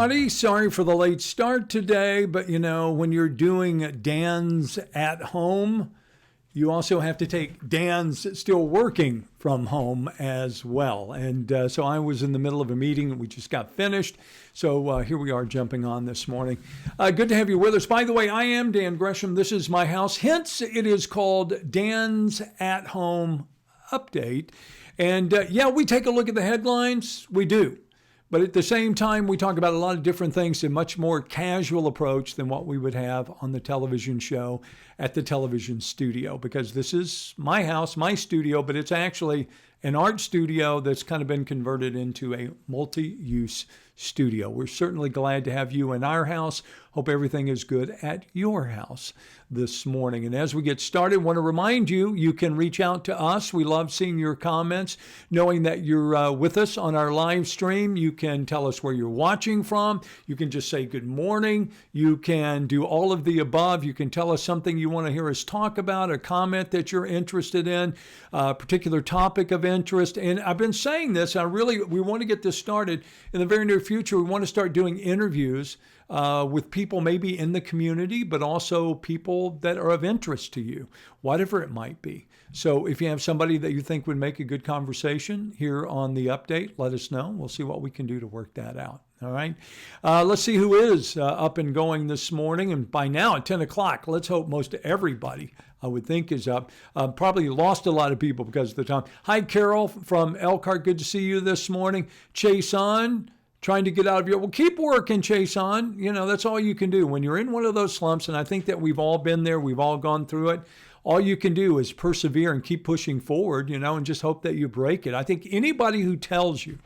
everybody. Sorry for the late start today, but when you're doing Dan's at home, you also have to take Dan's still working from home as well. And so I was in the middle of a meeting and we just got finished. So here we are jumping on this morning. Good to have you with us. By the way, I am Dan Gresham. This is my house. Hence, it is called Dan's at Home Update. And we take a look at the headlines. We do. But at the same time, we talk about a lot of different things in a much more casual approach than what we would have on the television show at the television studio, because this is my house, my studio, but it's actually an art studio that's kind of been converted into a multi-use studio. We're certainly glad to have you in our house. Hope everything is good at your house this morning. And as we get started, I want to remind you, you can reach out to us. We love seeing your comments, knowing that you're with us on our live stream. You can tell us where you're watching from. You can just say good morning. You can do all of the above. You can tell us something you want to hear us talk about, a comment that you're interested in, a particular topic of interest. And I've been saying this, we want to get this started in the very near future. We want to start doing interviews with people maybe in the community, but also people that are of interest to you, whatever it might be. So if you have somebody that you think would make a good conversation here on the update, let us know. We'll see what we can do to work that out. All right. Let's see who is up and going this morning. And by now at 10 o'clock, let's hope most everybody, I would think, is up. Probably lost a lot of people because of the time. Hi, Carol from Elkhart. Good to see you this morning. Chase on. Trying to get out of your, well, keep working, Chase on. That's all you can do when you're in one of those slumps. And I think that we've all been there. We've all gone through it. All you can do is persevere and keep pushing forward, and just hope that you break it. I think anybody who tells you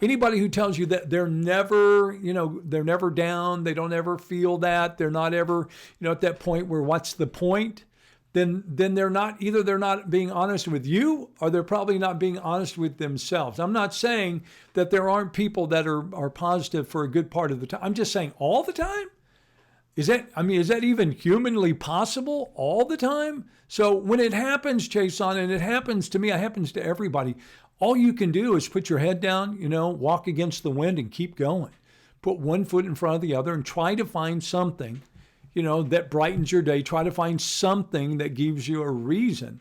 that they're never down, they don't ever feel that, they're not ever, at that point where what's the point? Then they're not being honest with you, or they're probably not being honest with themselves. I'm not saying that there aren't people that are positive for a good part of the time. I'm just saying all the time? Is that even humanly possible all the time? So when it happens, Jason, and it happens to me, it happens to everybody, all you can do is put your head down, walk against the wind and keep going. Put one foot in front of the other and try to find something that brightens your day. Try to find something that gives you a reason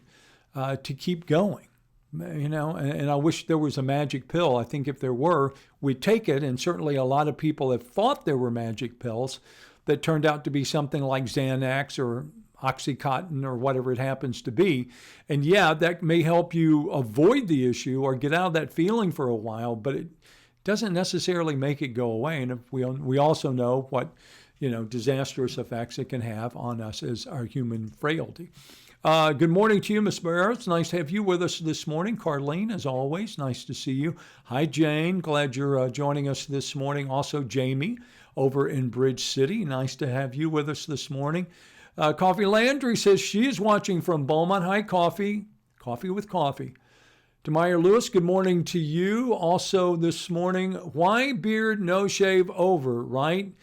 to keep going, and I wish there was a magic pill. I think if there were, we'd take it. And certainly a lot of people have thought there were magic pills that turned out to be something like Xanax or Oxycontin or whatever it happens to be. And that may help you avoid the issue or get out of that feeling for a while, but it doesn't necessarily make it go away. And we also know what disastrous effects it can have on us as our human frailty. Good morning to you, Ms. Barrett. It's nice to have you with us this morning. Carlene, as always, nice to see you. Hi, Jane. Glad you're joining us this morning. Also, Jamie over in Bridge City. Nice to have you with us this morning. Coffee Landry says she is watching from Beaumont. Hi, Coffee. Coffee with Coffee. Demire Lewis, good morning to you. Also this morning, why beard, no shave over, right?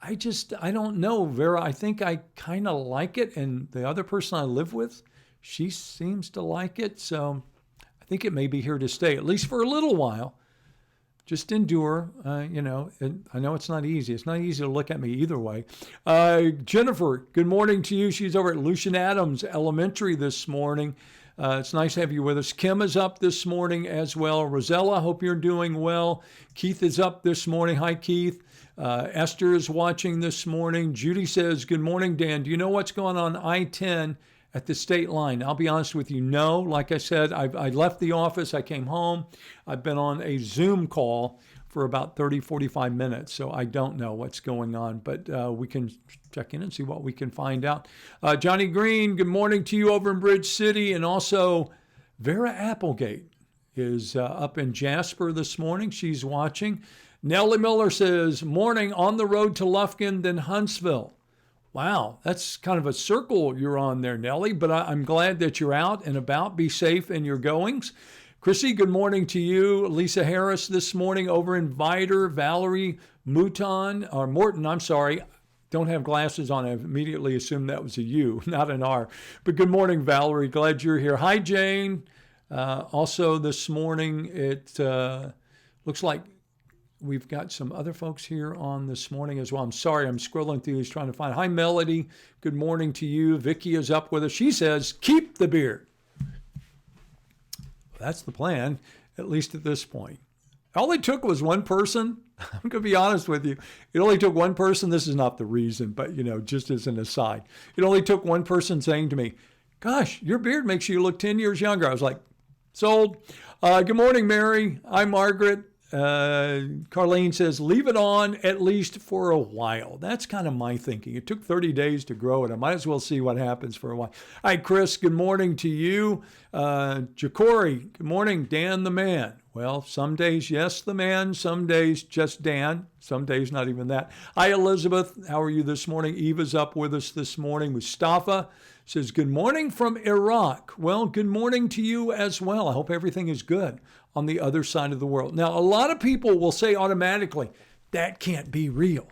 I don't know, Vera. I think I kind of like it. And the other person I live with, she seems to like it. So I think it may be here to stay, at least for a little while. Just endure, and I know it's not easy. It's not easy to look at me either way. Jennifer, good morning to you. She's over at Lucian Adams Elementary this morning. It's nice to have you with us. Kim is up this morning as well. Rosella, hope you're doing well. Keith is up this morning. Hi, Keith. Esther is watching this morning. Judy says, good morning, Dan. Do you know what's going on I-10 at the state line? I'll be honest with you, no. Like I said, I left the office. I came home. I've been on a Zoom call for about 30, 45 minutes, so I don't know what's going on, but we can check in and see what we can find out. Johnny Green, good morning to you over in Bridge City, and also Vera Applegate is up in Jasper this morning. She's watching. Nellie Miller says, morning, on the road to Lufkin, then Huntsville. Wow, that's kind of a circle you're on there, Nellie, but I'm glad that you're out and about. Be safe in your goings. Chrissy, good morning to you. Lisa Harris this morning over in Vider. Valerie Morton, don't have glasses on. I immediately assumed that was a U, not an R. But good morning, Valerie. Glad you're here. Hi, Jane. Also this morning, it looks like we've got some other folks here on this morning as well. I'm sorry, I'm scrolling through these trying to find. Hi, Melody. Good morning to you. Vicky is up with us. She says, keep the beard. That's the plan, at least at this point. All it took was one person. I'm going to be honest with you. It only took one person. This is not the reason, but, just as an aside. It only took one person saying to me, gosh, your beard makes you look 10 years younger. I was like, sold. Good morning, Mary. I'm Margaret. Carlene says, leave it on at least for a while. That's kind of my thinking. It took 30 days to grow it. I might as well see what happens for a while. All right, Chris, good morning to you. Jacori, good morning. Dan the man. Well, some days, yes, the man. Some days, just Dan. Some days, not even that. Hi, Elizabeth. How are you this morning? Eva's up with us this morning. Mustafa says, good morning from Iraq. Well, good morning to you as well. I hope everything is good on the other side of the world. Now, a lot of people will say automatically, that can't be real.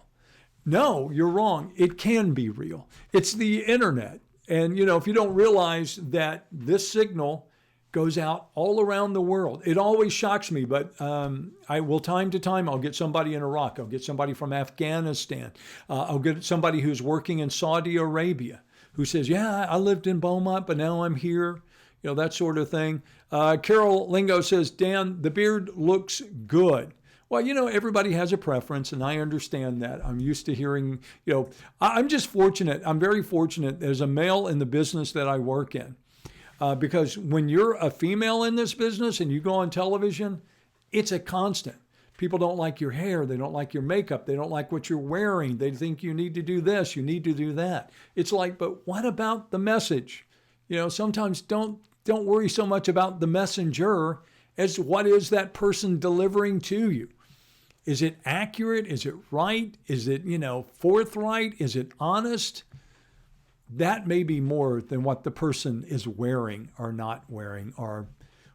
No, you're wrong. It can be real. It's the internet. And, if you don't realize that this signal goes out all around the world. It always shocks me, but I will time to time, I'll get somebody in Iraq. I'll get somebody from Afghanistan. I'll get somebody who's working in Saudi Arabia who says, yeah, I lived in Beaumont, but now I'm here. That sort of thing. Carol Lingo says, Dan, the beard looks good. Well, everybody has a preference, and I understand that. I'm used to hearing, I'm just fortunate. I'm very fortunate as a male in the business that I work in. Because when you're a female in this business and you go on television, it's a constant. People don't like your hair. They don't like your makeup. They don't like what you're wearing. They think you need to do this. You need to do that. It's like, but what about the message? Sometimes don't worry so much about the messenger as what is that person delivering to you. Is it accurate? Is it right? Is it, forthright? Is it honest? That may be more than what the person is wearing or not wearing or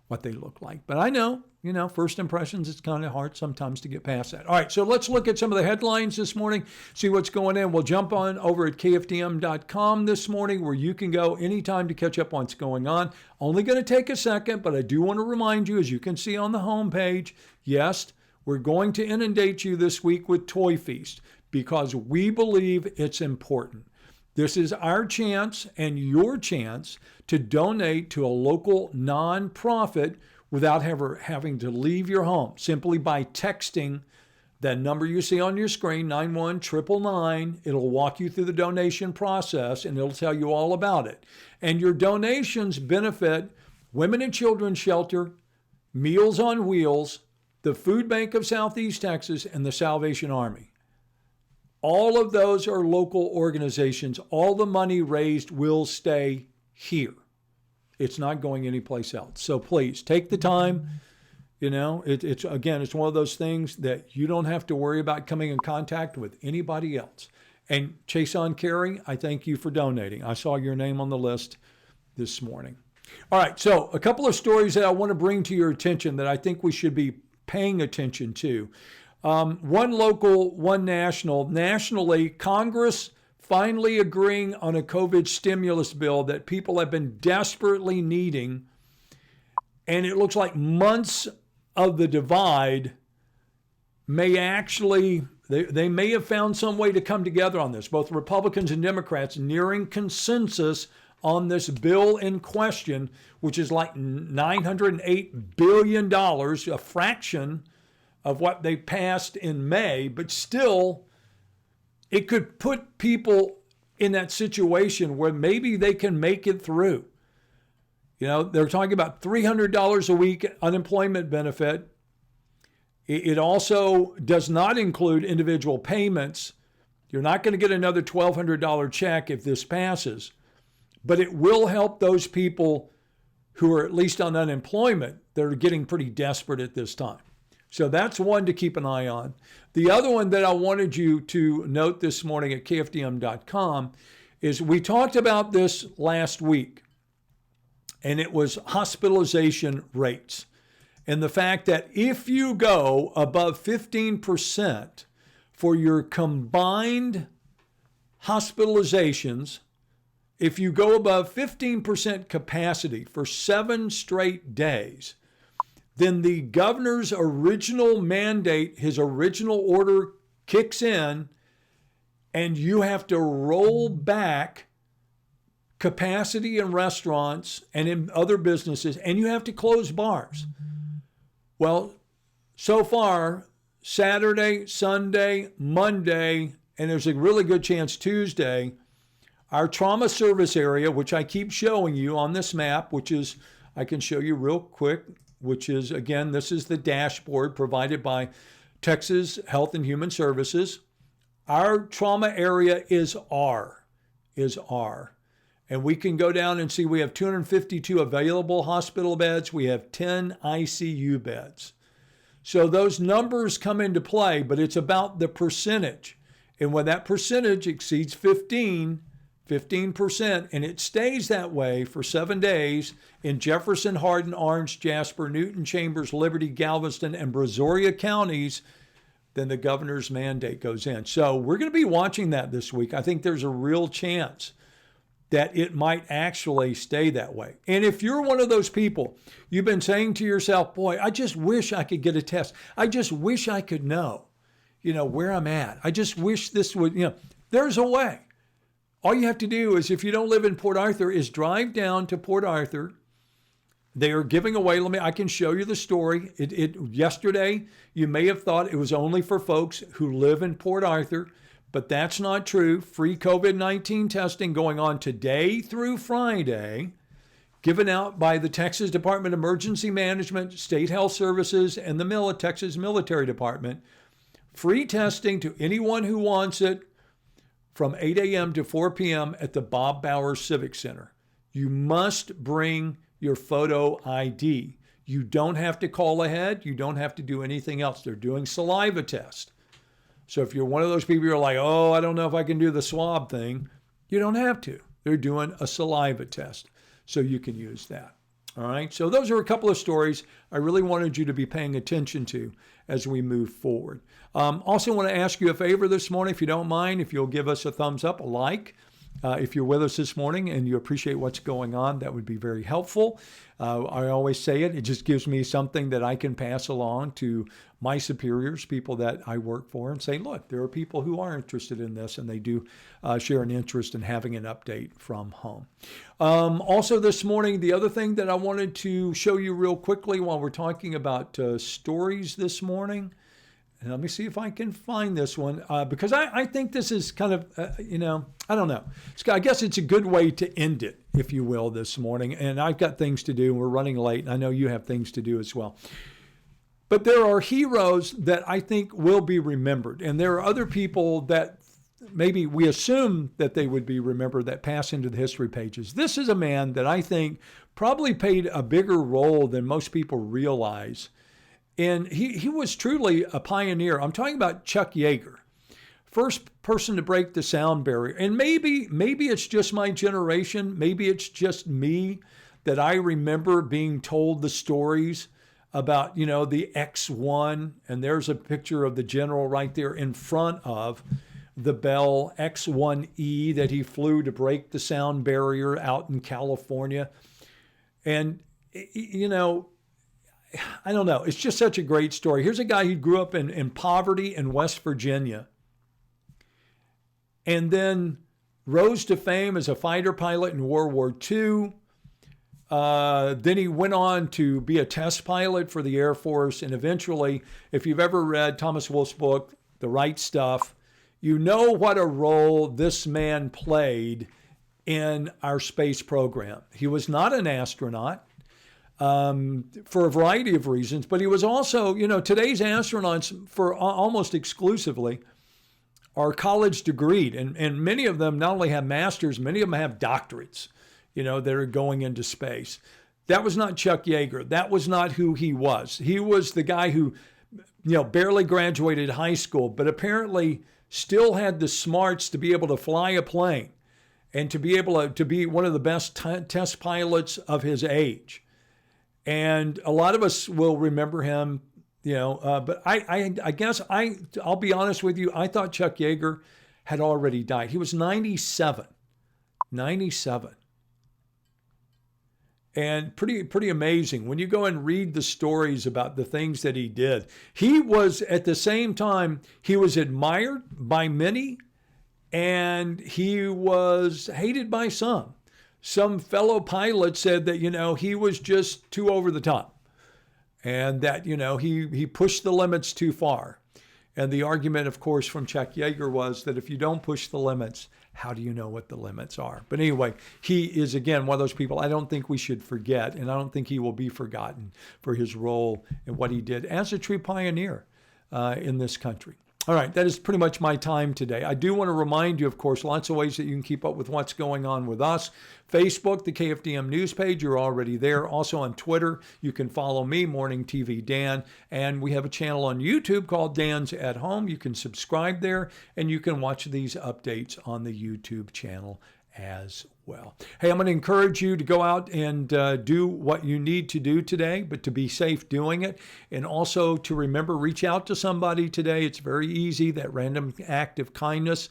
what they look like. But I know, first impressions, it's kind of hard sometimes to get past that. All right, so let's look at some of the headlines this morning, see what's going in. We'll jump on over at KFDM.com this morning where you can go anytime to catch up on what's going on. Only going to take a second, but I do want to remind you, as you can see on the homepage, yes, we're going to inundate you this week with Toy Feast because we believe it's important. This is our chance and your chance to donate to a local nonprofit without ever having to leave your home, simply by texting that number you see on your screen, 91999. It'll walk you through the donation process and it'll tell you all about it. And your donations benefit Women and Children's Shelter, Meals on Wheels, the Food Bank of Southeast Texas, and the Salvation Army. All of those are local organizations. All the money raised will stay here. It's not going anyplace else. So please take the time. It's one of those things that you don't have to worry about coming in contact with anybody else. And Chason Carey, I thank you for donating. I saw your name on the list this morning. All right, so a couple of stories that I want to bring to your attention that I think we should be paying attention to. One local, one national. Nationally, Congress finally agreeing on a COVID stimulus bill that people have been desperately needing. And it looks like months of the divide may actually, they may have found some way to come together on this. Both Republicans and Democrats nearing consensus on this bill in question, which is like $908 billion, a fraction of what they passed in May, but still, it could put people in that situation where maybe they can make it through. They're talking about $300 a week unemployment benefit. It also does not include individual payments. You're not going to get another $1,200 check if this passes, but it will help those people who are at least on unemployment that are getting pretty desperate at this time. So that's one to keep an eye on. The other one that I wanted you to note this morning at KFDM.com is we talked about this last week, and it was hospitalization rates and the fact that if you go above 15% for your combined hospitalizations, if you go above 15% capacity for 7 straight days, then the governor's original mandate, his original order kicks in, and you have to roll back capacity in restaurants and in other businesses, and you have to close bars. Well, so far, Saturday, Sunday, Monday, and there's a really good chance Tuesday, our trauma service area, which I keep showing you on this map, which is, I can show you real quick, which is, again, this is the dashboard provided by Texas Health and Human Services. Our trauma area is R. And we can go down and see we have 252 available hospital beds. We have 10 ICU beds. So those numbers come into play, but it's about the percentage. And when that percentage exceeds 15%, and it stays that way for 7 days in Jefferson, Hardin, Orange, Jasper, Newton, Chambers, Liberty, Galveston, and Brazoria counties, then the governor's mandate goes in. So we're going to be watching that this week. I think there's a real chance that it might actually stay that way. And if you're one of those people, you've been saying to yourself, boy, I just wish I could get a test. I just wish I could know, where I'm at. I just wish this would, there's a way. All you have to do is, if you don't live in Port Arthur, is drive down to Port Arthur. They are giving away, I can show you the story. Yesterday, you may have thought it was only for folks who live in Port Arthur, but that's not true. Free COVID-19 testing going on today through Friday, given out by the Texas Department of Emergency Management, State Health Services, and the Texas Military Department. Free testing to anyone who wants it from 8 a.m. to 4 p.m. at the Bob Bauer Civic Center. You must bring your photo ID. You don't have to call ahead. You don't have to do anything else. They're doing saliva test. So if you're one of those people who are like, oh, I don't know if I can do the swab thing, you don't have to. They're doing a saliva test. So you can use that. All right. So those are a couple of stories I really wanted you to be paying attention to as we move forward. Also want to ask you a favor this morning, if you don't mind, if you'll give us a thumbs up, a like. If you're with us this morning and you appreciate what's going on, that would be very helpful. I always say it just gives me something that I can pass along to my superiors, people that I work for, and say, look, there are people who are interested in this, and they do share an interest in having an update from home. Also this morning, the other thing that I wanted to show you real quickly while we're talking about stories this morning, and let me see if I can find this one, because I think this is kind of, I don't know. I guess it's a good way to end it, if you will, this morning. And I've got things to do. We're running late, and I know you have things to do as well. But there are heroes that I think will be remembered. And there are other people that maybe we assume that they would be remembered that pass into the history pages. This is a man that I think probably played a bigger role than most people realize. And he was truly a pioneer. I'm talking about Chuck Yeager. First person to break the sound barrier. And maybe it's just my generation. Maybe it's just me that I remember being told the stories about, the X-1. And there's a picture of the general right there in front of the Bell X-1E that he flew to break the sound barrier out in California. And, I don't know. It's just such a great story. Here's a guy who grew up in poverty in West Virginia and then rose to fame as a fighter pilot in World War II. Then he went on to be a test pilot for the Air Force. And eventually, if you've ever read Thomas Wolfe's book, The Right Stuff, you know what a role this man played in our space program. He was not an astronaut. For a variety of reasons, but he was also, today's astronauts for almost exclusively are college degreed, and many of them not only have masters, many of them have doctorates, that are going into space. That was not Chuck Yeager. That was not who he was. He was the guy who, barely graduated high school, but apparently still had the smarts to be able to fly a plane and to be able to be one of the best test pilots of his age. And a lot of us will remember him, but I guess I'll be honest with you. I thought Chuck Yeager had already died. He was 97. and pretty amazing. When you go and read the stories about the things that he did, he was at the same time, he was admired by many and he was hated by some. Some fellow pilots said that, he was just too over the top and that, he pushed the limits too far. And the argument, of course, from Chuck Yeager was that if you don't push the limits, how do you know what the limits are? But anyway, he is, again, one of those people I don't think we should forget, and I don't think he will be forgotten for his role and what he did as a true pioneer in this country. All right, that is pretty much my time today. I do want to remind you, of course, lots of ways that you can keep up with what's going on with us. Facebook, the KFDM news page, you're already there. Also on Twitter, you can follow me, Morning TV Dan. And we have a channel on YouTube called Dan's at Home. You can subscribe there, and you can watch these updates on the YouTube channel as well. Hey, I'm going to encourage you to go out and do what you need to do today, but to be safe doing it. And also to remember, reach out to somebody today. It's very easy, that random act of kindness.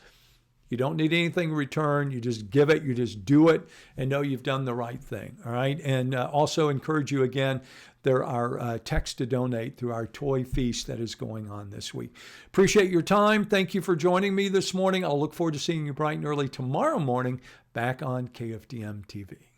You don't need anything in return. You just give it. You just do it and know you've done the right thing. All right. And also encourage you again, there are texts to donate through our toy feast that is going on this week. Appreciate your time. Thank you for joining me this morning. I'll look forward to seeing you bright and early tomorrow morning back on KFDM TV.